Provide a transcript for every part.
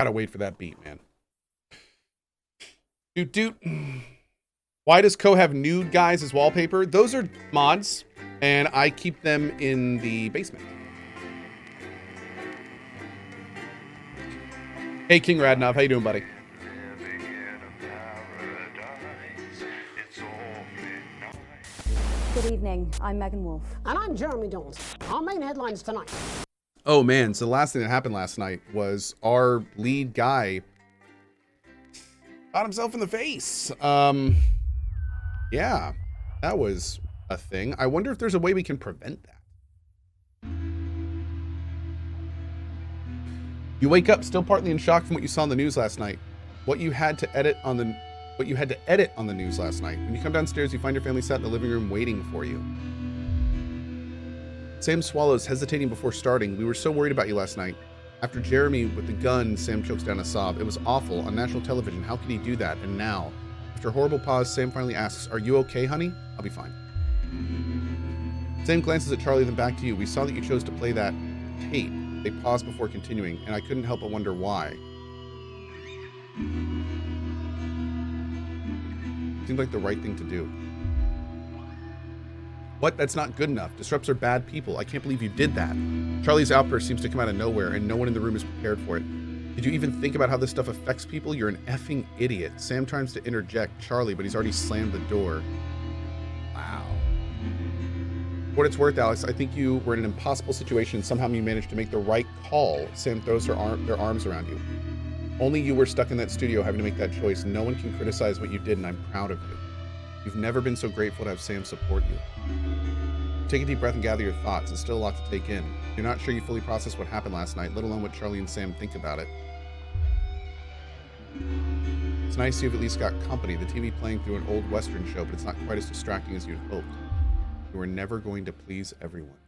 Gotta wait for that beat, man. Doot doot. Why does Cohh have nude guys as wallpaper? Those are mods, and I keep them in the basement. Hey, King Radnov, how you doing, buddy? Good evening. I'm Megan Wolf. And I'm Jeremy Jones. Our main headlines tonight. Oh man, so the last thing that happened last night was our lead guy shot himself in the face. Yeah, that was a thing. I wonder if there's a way we can prevent that. You wake up still partly in shock from what you saw on the news last night. What you had to edit on the news last night. When you come downstairs, you find your family sat in the living room waiting for you. Sam swallows, hesitating before starting. We were so worried about you last night. After Jeremy with the gun, Sam chokes down a sob. It was awful on national television. How could he do that? And now, after a horrible pause, Sam finally asks, "Are you okay, honey?" "I'll be fine." Sam glances at Charlie, then back to you. "We saw that you chose to play that tape." They paused before continuing, and I couldn't help but wonder why. Seemed like the right thing to do. What? That's not good enough. Disrupts are bad people. I can't believe you did that. Charlie's outburst seems to come out of nowhere, and no one in the room is prepared for it. Did you even think about how this stuff affects people? You're an effing idiot. Sam tries to interject Charlie, but he's already slammed the door. Wow. For what it's worth, Alex, I think you were in an impossible situation and somehow you managed to make the right call. Sam throws their arms around you. Only you were stuck in that studio having to make that choice. No one can criticize what you did, and I'm proud of you. You've never been so grateful to have Sam support you. Take a deep breath and gather your thoughts. It's still a lot to take in. You're not sure you fully processed what happened last night, let alone what Charlie and Sam think about it. It's nice you've at least got company. The TV playing through an old Western show, but it's not quite as distracting as you'd hoped. You were never going to please everyone.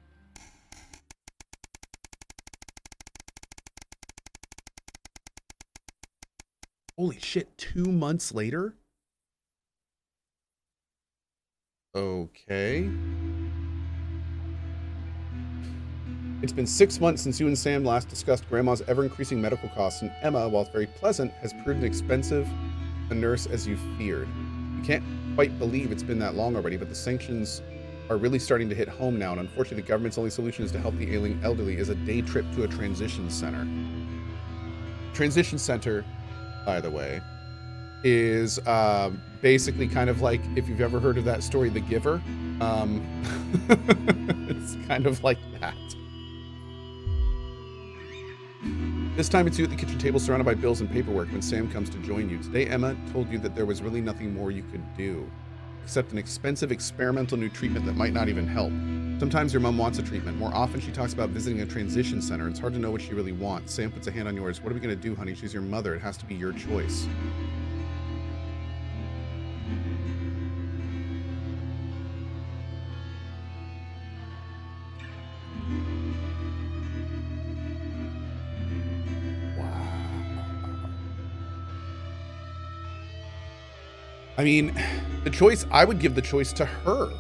Holy shit, 2 months later? Okay. It's been 6 months since you and Sam last discussed Grandma's ever-increasing medical costs, and Emma, while very pleasant, has proven expensive a nurse as you feared. You can't quite believe it's been that long already, but the sanctions are really starting to hit home now, and unfortunately the government's only solution is to help the ailing elderly is a day trip to a transition center. Transition center, by the way, is basically kind of like, if you've ever heard of that story, The Giver. It's kind of like that. This time it's you at the kitchen table surrounded by bills and paperwork when Sam comes to join you. Today Emma told you that there was really nothing more you could do, except an expensive experimental new treatment that might not even help. Sometimes your mom wants a treatment. More often she talks about visiting a transition center. It's hard to know what she really wants. Sam puts a hand on yours. "What are we going to do, honey? She's your mother. It has to be your choice." I mean, the choice, I would give the choice to her.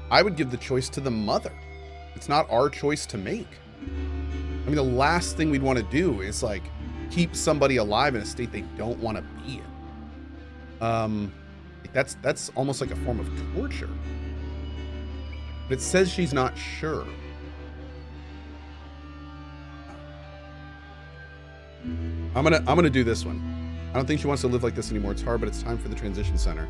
I would give the choice to the mother. It's not our choice to make. I mean, the last thing we'd want to do is like keep somebody alive in a state they don't want to be in. That's almost like a form of torture. But it says she's not sure. I'm gonna do this one. I don't think she wants to live like this anymore. It's hard, but it's time for the transition center.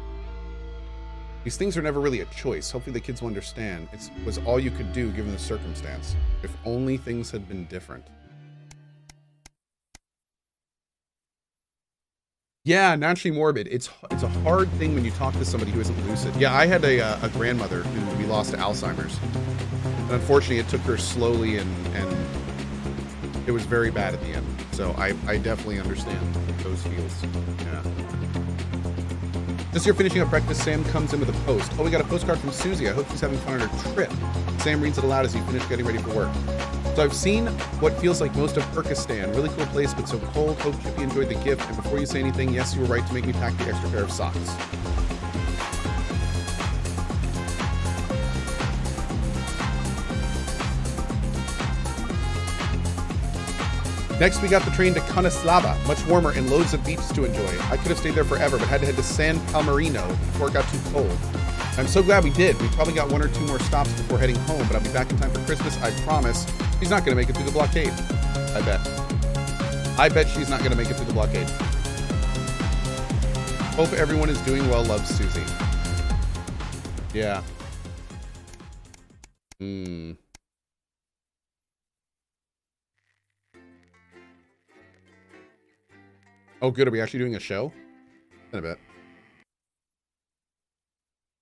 These things are never really a choice. Hopefully the kids will understand. It was all you could do given the circumstance. If only things had been different. Yeah, naturally morbid. It's a hard thing when you talk to somebody who isn't lucid. Yeah, I had a grandmother who we lost to Alzheimer's. And unfortunately, it took her slowly and it was very bad at the end. So I definitely understand those feels. Yeah. Just here finishing up breakfast, Sam comes in with a post. "Oh, we got a postcard from Susie. I hope she's having fun on her trip." Sam reads it aloud as you finish getting ready for work. "So I've seen what feels like most of Kyrgyzstan. Really cool place, but so cold. Hope Chippy enjoyed the gift. And before you say anything, yes, you were right to make me pack the extra pair of socks." Next, we got the train to Conislava, much warmer and loads of beaches to enjoy. I could have stayed there forever, but had to head to San Palmerino before it got too cold. I'm so glad we did. We probably got 1 or 2 more stops before heading home, but I'll be back in time for Christmas, I promise. She's not going to make it through the blockade. I bet. I bet she's not going to make it through the blockade. Hope everyone is doing well. Love, Susie. Yeah. Oh, good. Are we actually doing a show? In a bit.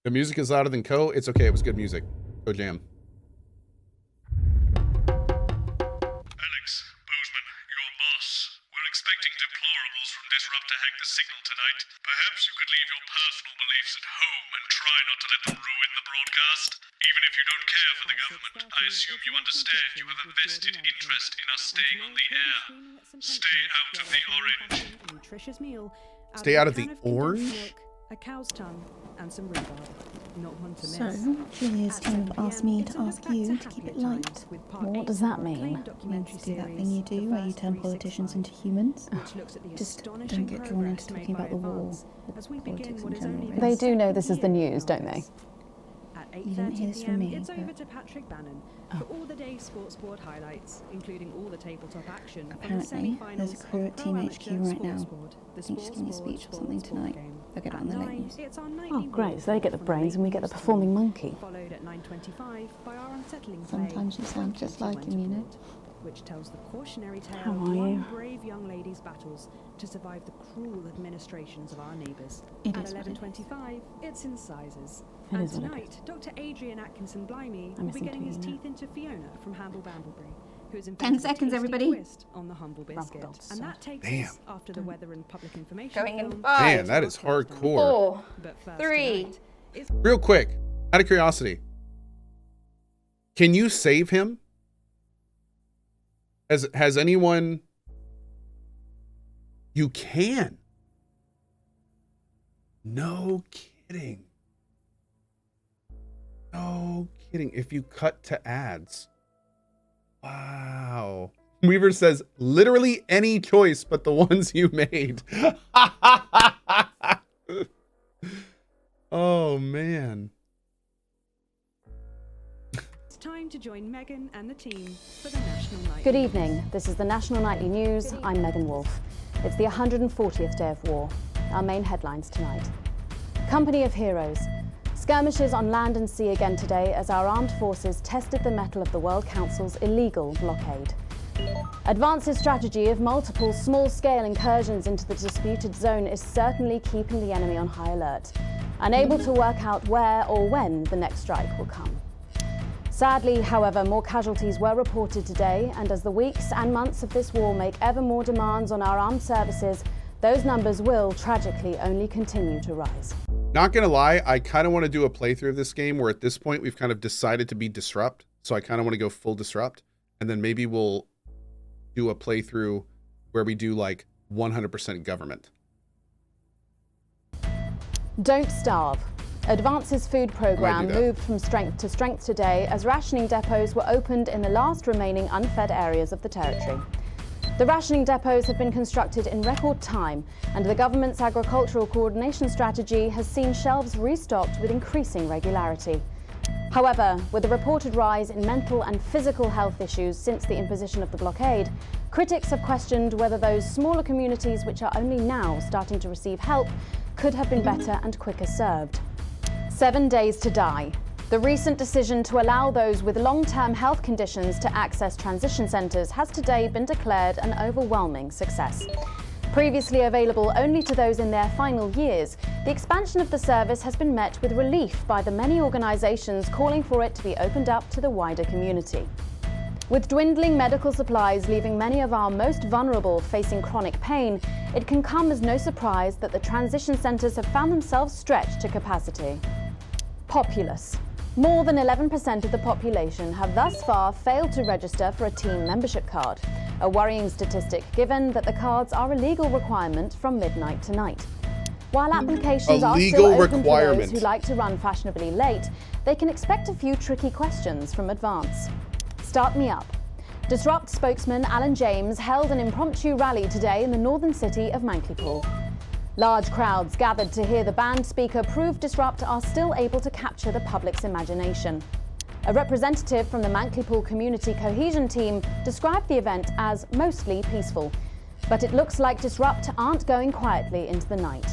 The music is louder than Cohh. It's okay. It was good music. Go jam. Alex, Bozeman, your boss. We're expecting deplorables from Disrupt to hack the signal tonight. Perhaps you could leave your personal beliefs at home and try not to let them ruin the broadcast. Even if you don't care for the government, I assume you understand you have a vested interest in us staying on the air. Stay out of the orange. Stay out of the orange? A cow's tongue and some rhubarb. Not one to miss. So, Julia's kind of asked me to ask you to keep it light. What does that mean? It means to do that thing you do where you turn politicians into humans. Just don't get drawn into talking about the war or politics in general. They do know this is the news, don't they? You didn't hear this from me, It's over but to Patrick Bannon for all the day's sports board highlights, including all the tabletop action. apparently there's a crew at Team HQ right now. I think she's giving a speech or something tonight. They'll get it on the late news. Oh, great. So they get the brains and we get the performing monkey. Followed at 9:25 by our unsettling Sometimes you sound just like him, you know. which tells the cautionary tale How of are one you? brave young lady's battles to survive the cruel administrations of our neighbours. It At is what it is. 11:25, it's in sizes. It And is what it tonight, Dr. Adrian Atkinson Blimey I'm will be listening getting to his you now. teeth into Fiona from Hamble Bambleberry, who is 10 seconds, everybody. twist on the humble biscuit. dogs, And sorry. that takes Damn. us after the weather and public information. Going in film. 5, Man, that is hardcore. 4, But first 3. tonight, it's Real quick, out of curiosity, can you save him? Has anyone? You can. No kidding. No kidding. If you cut to ads. Wow. Weaver says literally any choice but the ones you made. Oh man. time to join Megan and the team for the National Nightly Good evening. This is the National Nightly News. I'm Megan Wolfe. It's the 140th day of war. Our main headlines tonight. Company of Heroes. Skirmishes on land and sea again today as our armed forces tested the mettle of the World Council's illegal blockade. Advance's strategy of multiple small-scale incursions into the disputed zone is certainly keeping the enemy on high alert, unable to work out where or when the next strike will come. Sadly, however, more casualties were reported today, and as the weeks and months of this war make ever more demands on our armed services, those numbers will tragically only continue to rise. Not gonna lie, I kind of want to do a playthrough of this game where at this point we've kind of decided to be disrupt, so I kind of want to go full disrupt, and then maybe we'll do a playthrough where we do like 100% government. Don't starve. Advance's food program that. moved from strength to strength today as rationing depots were opened in the last remaining unfed areas of the territory. The rationing depots have been constructed in record time, and the government's agricultural coordination strategy has seen shelves restocked with increasing regularity. However, with a reported rise in mental and physical health issues since the imposition of the blockade, critics have questioned whether those smaller communities which are only now starting to receive help could have been better and quicker served. 7 days to die. The recent decision to allow those with long-term health conditions to access transition centres has today been declared an overwhelming success. Previously available only to those in their final years, the expansion of the service has been met with relief by the many organisations calling for it to be opened up to the wider community. With dwindling medical supplies leaving many of our most vulnerable facing chronic pain, it can come as no surprise that the transition centres have found themselves stretched to capacity. Populace. More than 11% of the population have thus far failed to register for a team membership card, a worrying statistic given that the cards are a legal requirement from midnight tonight. While applications are still open for those who like to run fashionably late, they can expect a few tricky questions from Advance. Start me up. Disrupt spokesman Alan James held an impromptu rally today in the northern city of Mankleypool. Large crowds gathered to hear the band speaker prove Disrupt are still able to capture the public's imagination. A representative from the Mankleypool Community Cohesion team described the event as mostly peaceful, but it looks like Disrupt aren't going quietly into the night.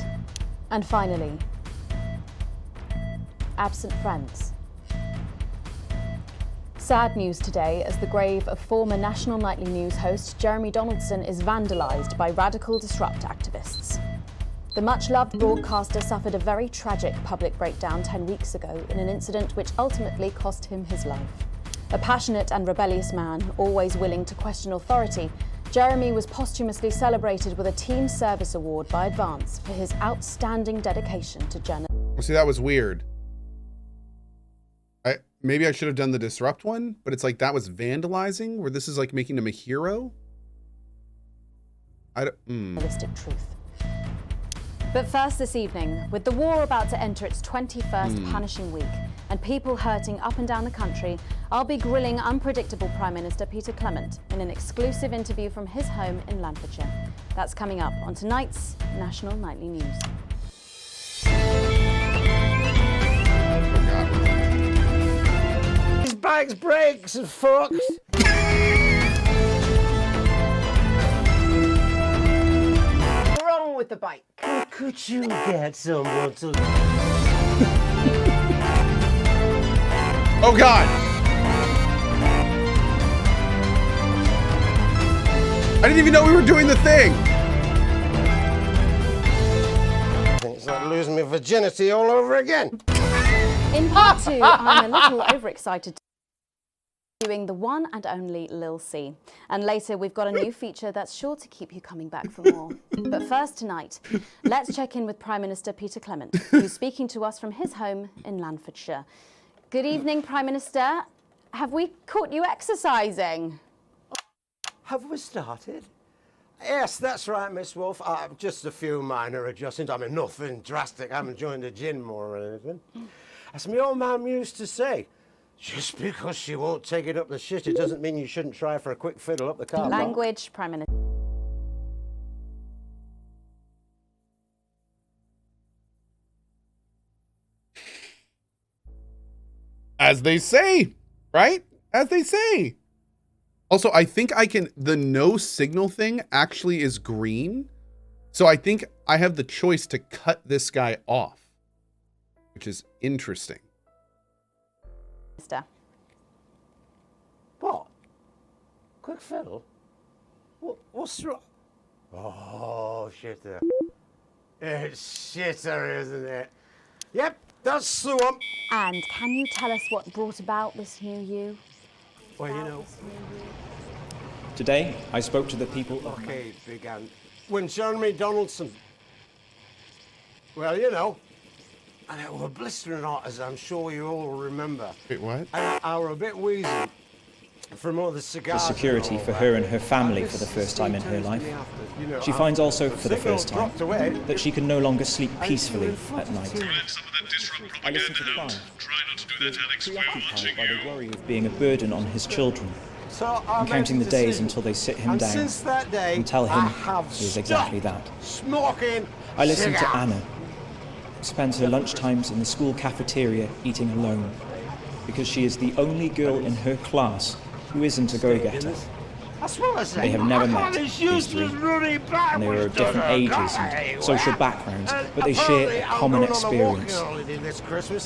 And finally, absent friends. Sad news today as the grave of former National Nightly News host Jeremy Donaldson is vandalised by radical Disrupt activists. The much-loved broadcaster suffered a very tragic public breakdown 10 weeks ago in an incident which ultimately cost him his life. A passionate and rebellious man, always willing to question authority, Jeremy was posthumously celebrated with a Team Service Award by Advance for his outstanding dedication to journalism. Well, see, that was weird. Maybe I should have done the Disrupt one, but it's like that was vandalizing, where this is like making him a hero. Realistic truth. But first this evening, with the war about to enter its 21st punishing week and people hurting up and down the country, I'll be grilling unpredictable Prime Minister Peter Clement in an exclusive interview from his home in Lancashire. That's coming up on tonight's National Nightly News. His bike's brakes are fucked. What's wrong with the bike? Could you get someone to... Oh God! I didn't even know we were doing the thing. It's like losing my virginity all over again. In part two, I'm a little overexcited to be doing the one and only Lil C. And later, we've got a new feature that's sure to keep you coming back for more. But first tonight, let's check in with Prime Minister Peter Clement, who's speaking to us from his home in Lancashire. Good evening, Prime Minister. Have we caught you exercising? Have we started? Yes, that's right, Miss Wolf. Just a few minor adjustments. I mean, nothing drastic. I haven't joined the gym more or anything. As my old man used to say, just because she won't take it up the shit, it doesn't mean you shouldn't try for a quick fiddle up the car. Language, Prime Minister. As they say, right? As they say. Also, I think I can, the no signal thing actually is green. So I think I have the choice to cut this guy off, which is interesting. What? Quick fiddle? What's wrong? Oh, shitter. It's shitter, isn't it? Yep, that's the one. And can you tell us what brought about this new you? Well, you know. Today, I spoke to the people. Okay, big Ant. When Jeremy Donaldson. Well, you know. And it were blistering hot, as I'm sure you all remember. Wait, what? And I were a bit wheezy from all the cigars. The security for her and her family for the first time in her life. She finds also, for the first time, that she can no longer sleep peacefully at night. I listen to Clive. He is preoccupied by the worry of being a burden on his children, and counting the days until they sit him down and tell him he is exactly that. I listen to Anna, who spends her lunchtimes in the school cafeteria eating alone, because she is the only girl in her class who isn't a go-getter. They have never met, these three, and they are of different ages and social backgrounds, but they share a common experience.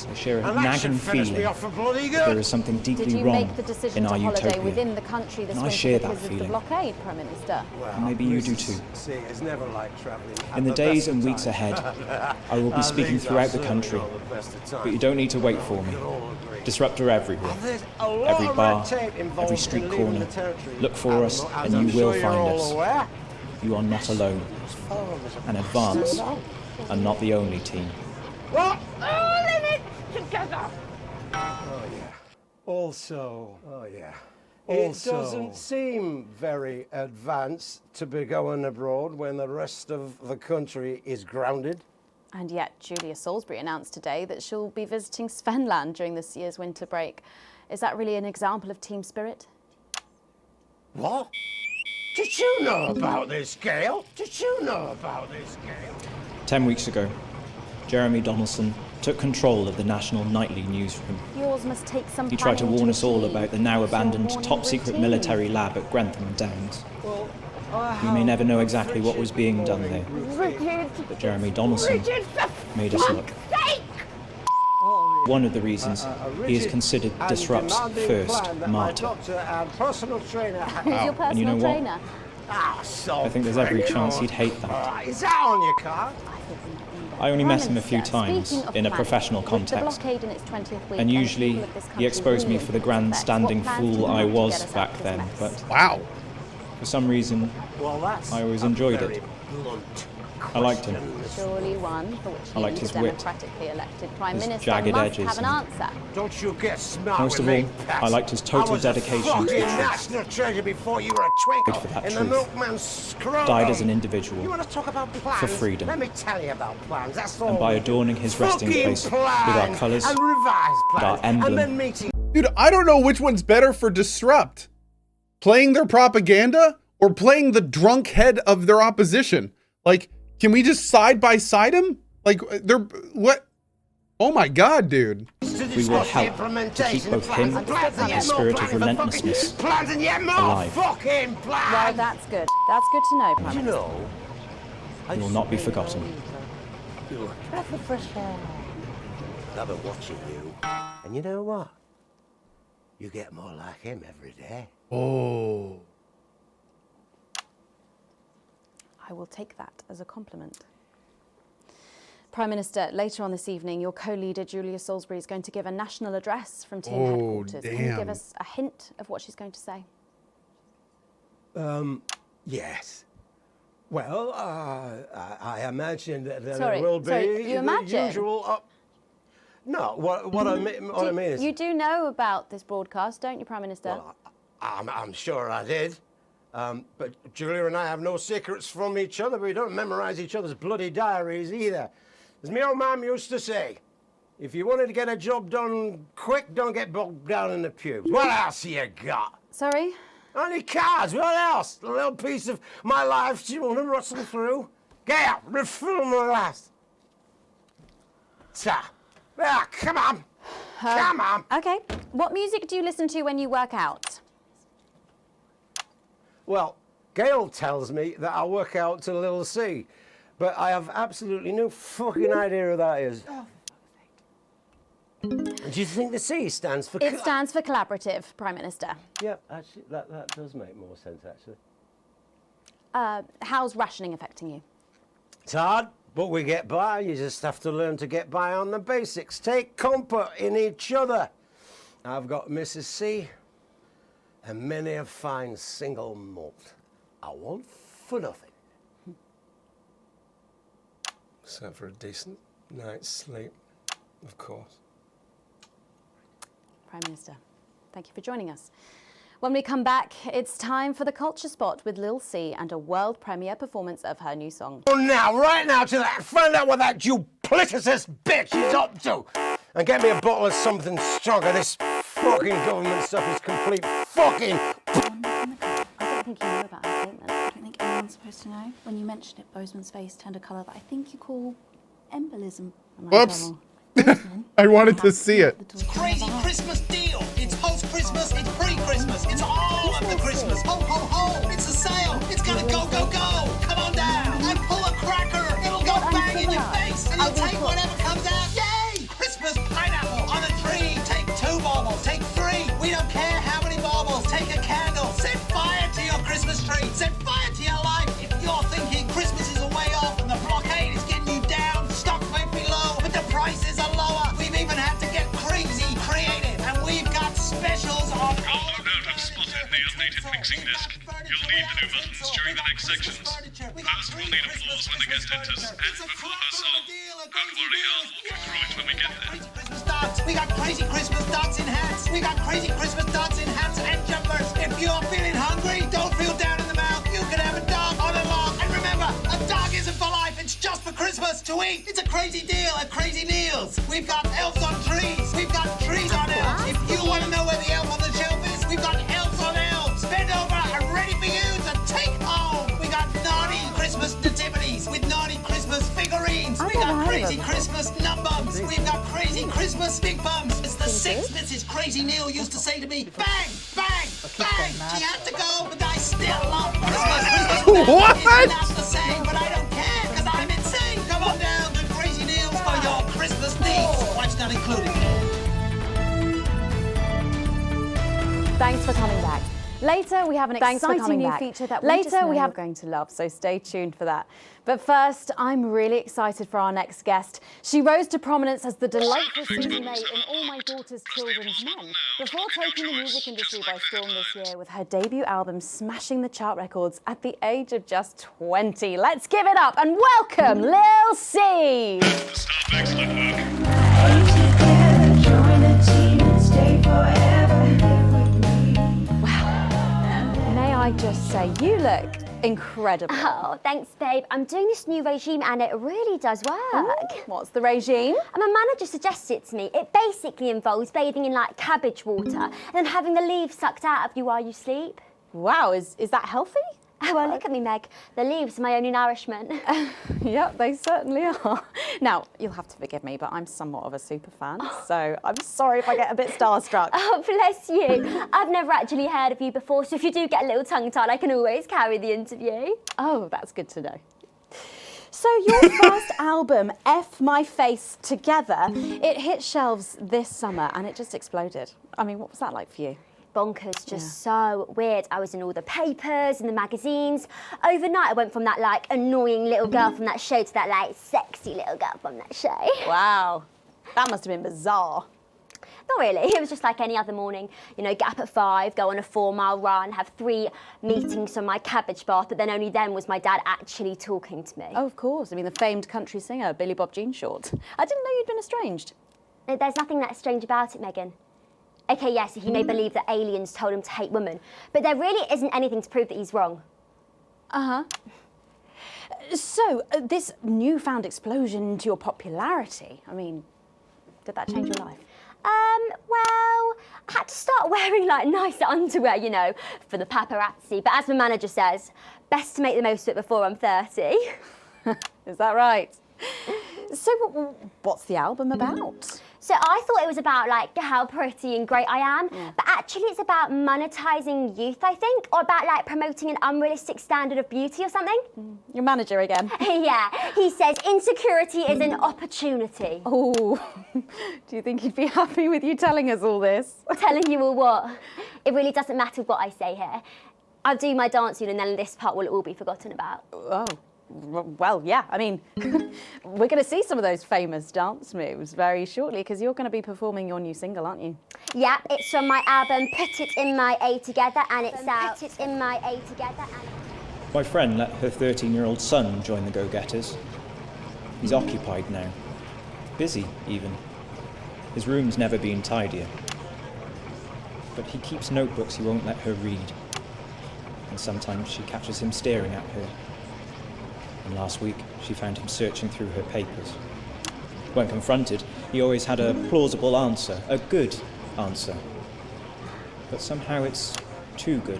They share a nagging feeling that there is something deeply wrong in our utopia. Within the country this and I winter share that because of the feeling. blockade, Prime Minister. And maybe you do too. In In the days and weeks ahead, I will be speaking throughout the country, but you don't need to wait for me. Disruptor everywhere, every bar, every street corner. Look for us and you will find us. You are not alone. And Advance are not the only team. Well, all in it together. Oh yeah. Also. Oh yeah. It doesn't seem very advanced to be going abroad when the rest of the country is grounded. And yet, Julia Salisbury announced today that she'll be visiting Svenland during this year's winter break. Is that really an example of team spirit? What? Did you know about this, Gail? Did you know about this, Gail? 10 weeks ago, Jeremy Donaldson took control of the national nightly newsroom. Yours must take some He tried to planning warn us all achieve about the now abandoned your morning top-secret routine. military lab at Grantham Downs. Well, We may never know exactly what was being done there, Richard, but Jeremy Donaldson Richard, for made us look. fuck's sake! One of the reasons he is considered Disrupt's first martyr. Doctor and personal trainer. Who's your personal And you know what? trainer? I think there's every chance he'd hate that. Is that on your card? I only met him a Prime few Minister, times speaking of in a planning, professional with the context, blockade in its 20th week and the usually people of this he country exposed me really for the affected, grandstanding what plans do fool you I have to was get us back out of then, this mess? but Wow. for some reason, Well, that's I always a enjoyed very it. blunt I liked him. Surely one for which I liked you, his the wit, democratically elected Prime his Minister, jagged must edges have an and- answer. Don't you get smart Most with of all, me, Pat. I liked his total I was dedication a to the fucking truth. national treasure before you were a For twinkle that in the truth. milkman's scrotum. Died as an individual You want to talk about plans? for freedom. Let me tell you about plans. That's all. and by adorning his resting Fucking place with our plans colours, and revised plans, our emblem. and then meeting. Dude, I don't know which one's better for Disrupt. Playing their propaganda or playing the drunk head of their opposition. Like, can we just side by side him? Like, they're, what? Oh my God, dude. we will help to keep both him and his spirit of relentlessness Plans and yet more alive. fucking plans. Well, that's good. That's good to know, Prime You Minister. know, He will not be forgotten. you're a breath of fresh air. I've been watching you, and you know what? You get more like him every day. Oh. I will take that as a compliment. Prime Minister, later on this evening, your co-leader Julia Salisbury is going to give a national address from team headquarters. Can you damn. give us a hint of what she's going to say? Yes. Well, I imagine that there Sorry, will be sorry, you the imagine? usual. No, what I mean is. You do know about this broadcast, don't you, Prime Minister? Well, I'm sure I did. But Julia and I have no secrets from each other. We don't memorize each other's bloody diaries either. As my old mum used to say, if you wanted to get a job done quick, don't get bogged down in the pubes. What else you got? Sorry? Only cards. What else? A little piece of my life you want to rustle through? Get out. Refill my last. Sir. Ah, come on. Come on. Okay. What music do you listen to when you work out? Well, Gail tells me that I work out to Little C, but I have absolutely no fucking idea who that is. Do you think the C stands for? It stands for collaborative, Prime Minister. Yeah, actually, that does make more sense, actually. How's rationing affecting you? It's hard, but we get by. You just have to learn to get by on the basics. Take comfort in each other. I've got Mrs. C and many a fine single malt. I want for nothing. Except for a decent night's sleep, of course. Prime Minister, thank you for joining us. When we come back, it's time for the Culture Spot with Lil C and a world premiere performance of her new song. Well, now, right now, to that, find out what that duplicatus bitch is up to, and get me a bottle of something stronger. This fucking government stuff is complete fucking. I don't think you know about her statement. I don't think anyone's supposed to know. When you mentioned it, Bozeman's face turned a colour that I think you call embolism. Whoops. I wanted to see it. Crazy Christmas deal. It's post-Christmas, it's pre-Christmas, it's all of the Christmas. Ho, ho, ho, it's a sale. It's gonna go, go, go. Come on down and pull a cracker. It'll go bang in your face and you'll take whatever comes out. Yay! Christmas pineapple on a tree. Take 2 baubles, take 3. We don't care how many baubles. Take a candle. Set fire to your Christmas tree. Set fire to your life. If you're thinking Christmas is a way off and the blockade is getting you down, stock might be low, but the prices are lower. We've even had to get crazy creative, and we've got specials on. You'll no doubt have spotted the updated mixing disc. You'll need the new buttons during the next sections. First, we'll need applause when the guest enters, and before her song. Don't worry, I'll walk you through it when we get there. We got crazy Christmas dancing hats. We got crazy Christmas dancing hats and jumpers. If you're feeling hungry, don't feel down in the mouth. You can have a dog on a log. And remember, a dog isn't for life. It's just for Christmas to eat. It's a crazy deal at Crazy Meals. We've got elves on trees. We've got trees on elves. If you want to know where the elf on the shelf is, we've got elves on elves. Bend over and for you to take home. We got naughty Christmas nativities with naughty Christmas figurines. We got crazy Christmas nut bums. We've got crazy Christmas big bums. It's the six Mrs. Crazy Neil used to say to me, bang, bang, bang. She had to go, but I still love Christmas. What? It's not the same, but I don't care, because I'm insane. Come on down to Crazy Neil's for your Christmas needs. Wife's not included. Thanks for coming back. Later, we have an exciting new feature that we are going to love, so stay tuned for that. But first, I'm really excited for our next guest. She rose to prominence as the delightful Susie May in All My Daughter's Children's Men, before taking the music industry by storm this year with her debut album smashing the chart records at the age of just 20. Let's give it up and welcome Lil C! Staff, excellent work. I just say, you look incredible. Oh, thanks, babe. I'm doing this new regime and it really does work. Ooh, what's the regime? My manager suggested it to me. It basically involves bathing in, like, cabbage water and then having the leaves sucked out of you while you sleep. Wow, is that healthy? Oh, well, look at me, Meg. The leaves are my only nourishment. Yep, they certainly are. Now, you'll have to forgive me, but I'm somewhat of a super fan, so I'm sorry if I get a bit starstruck. Oh, bless you. I've never actually heard of you before, so if you do get a little tongue-tied, I can always carry the interview. Oh, that's good to know. So your first album, F My Face Together, it hit shelves this summer and it just exploded. I mean, what was that like for you? Bonkers, just so weird. I was in all the papers and the magazines. Overnight, I went from that, like, annoying little girl from that show to that, like, sexy little girl from that show. Wow, that must have been bizarre. Not really, it was just like any other morning. You know, get up at 5, go on a 4-mile run, have 3 meetings on my cabbage bath, but then only then was my dad actually talking to me. Oh, of course. I mean, the famed country singer, Billy Bob Jean Short. I didn't know you'd been estranged. There's nothing that strange about it, Megan. Okay, yes, he may believe that aliens told him to hate women, but there really isn't anything to prove that he's wrong. Uh-huh. So, this newfound explosion into your popularity, I mean, did that change your life? Well, I had to start wearing, like, nicer underwear, you know, for the paparazzi, but as my manager says, best to make the most of it before I'm 30. Is that right? So, what's the album about? So I thought it was about, like, how pretty and great I am, but actually it's about monetizing youth, I think, or about, like, promoting an unrealistic standard of beauty or something. Your manager again? Yeah, he says insecurity is an opportunity. Oh, do you think he'd be happy with you telling us all this? Telling you all what? It really doesn't matter what I say here. I'll do my dancing and then this part will all be forgotten about. Oh. Well, yeah, I mean, we're going to see some of those famous dance moves very shortly because you're going to be performing your new single, aren't you? Yeah, it's from my album Put It In My A Together and it's out. Put It In My A Together and... My friend let her 13-year-old son join the Go-Getters. He's occupied now. Busy, even. His room's never been tidier. But he keeps notebooks he won't let her read. And sometimes she catches him staring at her. And last week, she found him searching through her papers. When confronted, he always had a plausible answer, a good answer. But somehow it's too good.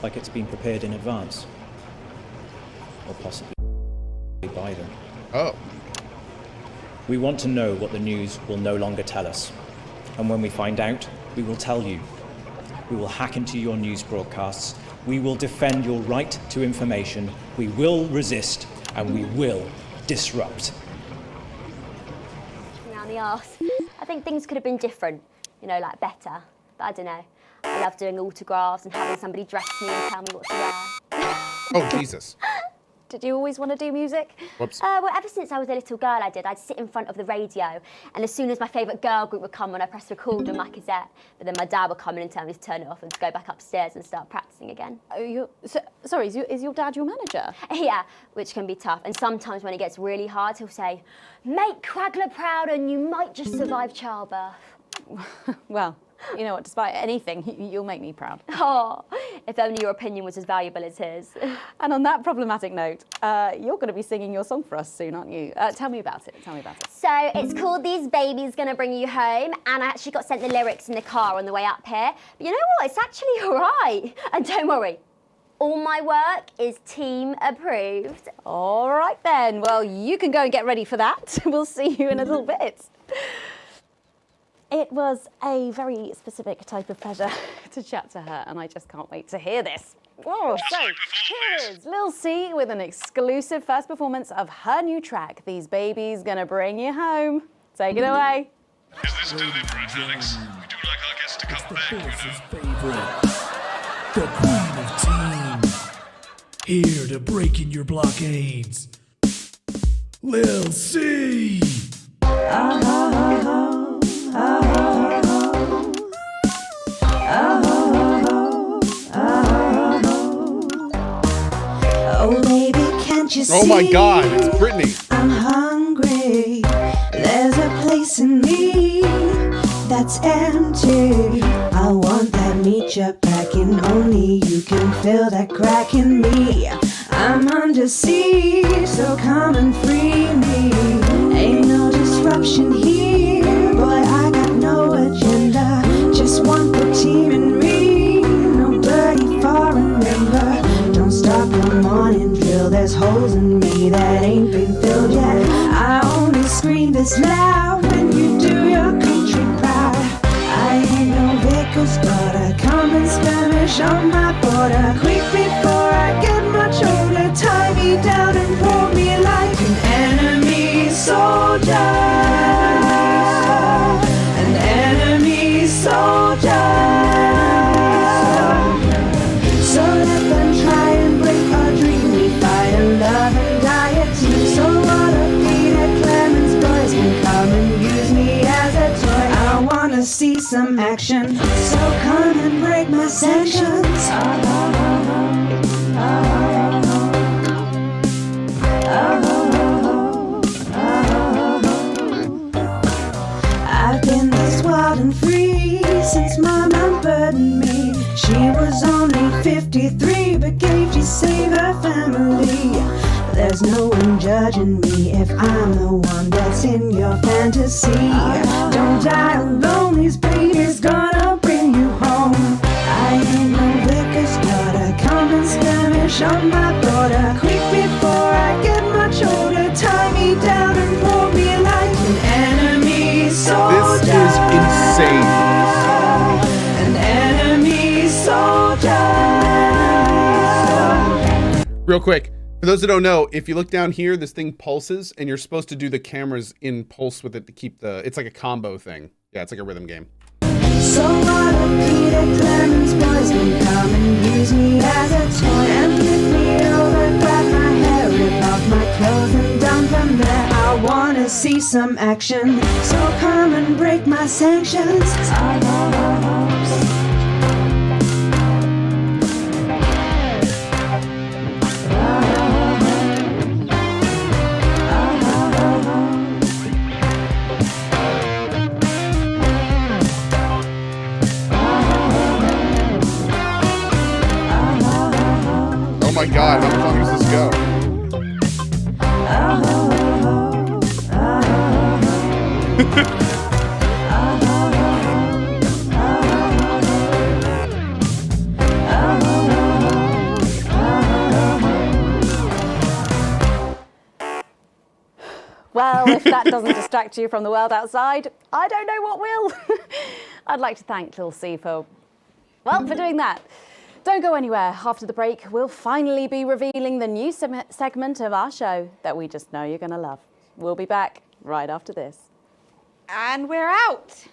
Like it's been prepared in advance. Or possibly by them. Oh. We want to know what the news will no longer tell us. And when we find out, we will tell you. We will hack into your news broadcasts. We will defend your right to information. We will resist, and we will disrupt. Around the arse. I think things could have been different, you know, like better. But I don't know. I love doing autographs and having somebody dress me and tell me what to wear. Oh, Jesus. Did you always want to do music? Whoops. Well, ever since I was a little girl, I'd sit in front of the radio, and as soon as my favourite girl group would come on, I'd press record on my cassette, but then my dad would come in and tell me to turn it off and to go back upstairs and start practising again. Oh, sorry, is your dad your manager? Yeah, which can be tough, and sometimes when it gets really hard, he'll say, make Quagler proud and you might just survive childbirth. Well, You know what, despite anything, you'll make me proud. Oh, if only your opinion was as valuable as his. And on that problematic note, you're going to be singing your song for us soon, aren't you? Tell me about it. So it's called These Babies Gonna Bring You Home, and I actually got sent the lyrics in the car on the way up here. But you know what? It's actually all right. And don't worry, all my work is team approved. All right then. Well, you can go and get ready for that. We'll see you in a little bit. It was a very specific type of pleasure to chat to her, and I just can't wait to hear this. Oh, so here is Lil C with an exclusive first performance of her new track, These Babies Gonna Bring You Home. Take it away. Is this deliberate, Alex? We do like our guests to come back, The queen of teen, here to break in your blockades. Lil C. Oh baby, can't you see? Oh my God, it's Brittany. I'm hungry. There's a place in me that's empty. I want that meat you're packing. Only you can fill that crack in me. I'm under siege, so come and free me. Ain't no disruption here. Boy, I got no agenda. Just want the team and me. Nobody foreign member. Don't stop your morning drill. There's holes in me that ain't been filled yet. I only scream this loud when you do your country proud. I ain't no Vickers, but I come in Spanish on my border. Quick before I get much older, tie me down and pour me like an enemy soldier. An enemy soldier. So let them try and break our dream. We fight and love and die a team. So what a Peter Clemens boys can come and use me as a toy. I wanna see some action, so come and break my sanctions. I've been this wild and free since my mom burdened me. She was only 53, but gave to save her family. There's no one judging me if I'm the one that's in your fantasy. Don't die alone, these babies gonna bring you home. I ain't no Vickers, but I come in Spanish on my border. Quick before I get much older, tie me down and pour me like an enemy soldier. This is insane. An enemy soldier. Real quick, for those that don't know, if you look down here, this thing pulses, and you're supposed to do the cameras in pulse with it to keep the, it's like a combo thing. Yeah, it's like a rhythm game. So what a Peter Clemens boys can come and use me as a toy and flip me over, grab my hair, rip off my clothes and dump them there. I wanna see some action, so come and break my sanctions. Oh my God, how long does this go? Well, if that doesn't distract you from the world outside, I don't know what will. I'd like to thank Lil C for doing that. Don't go anywhere. After the break, we'll finally be revealing the new segment of our show that we just know you're going to love. We'll be back right after this. And we're out.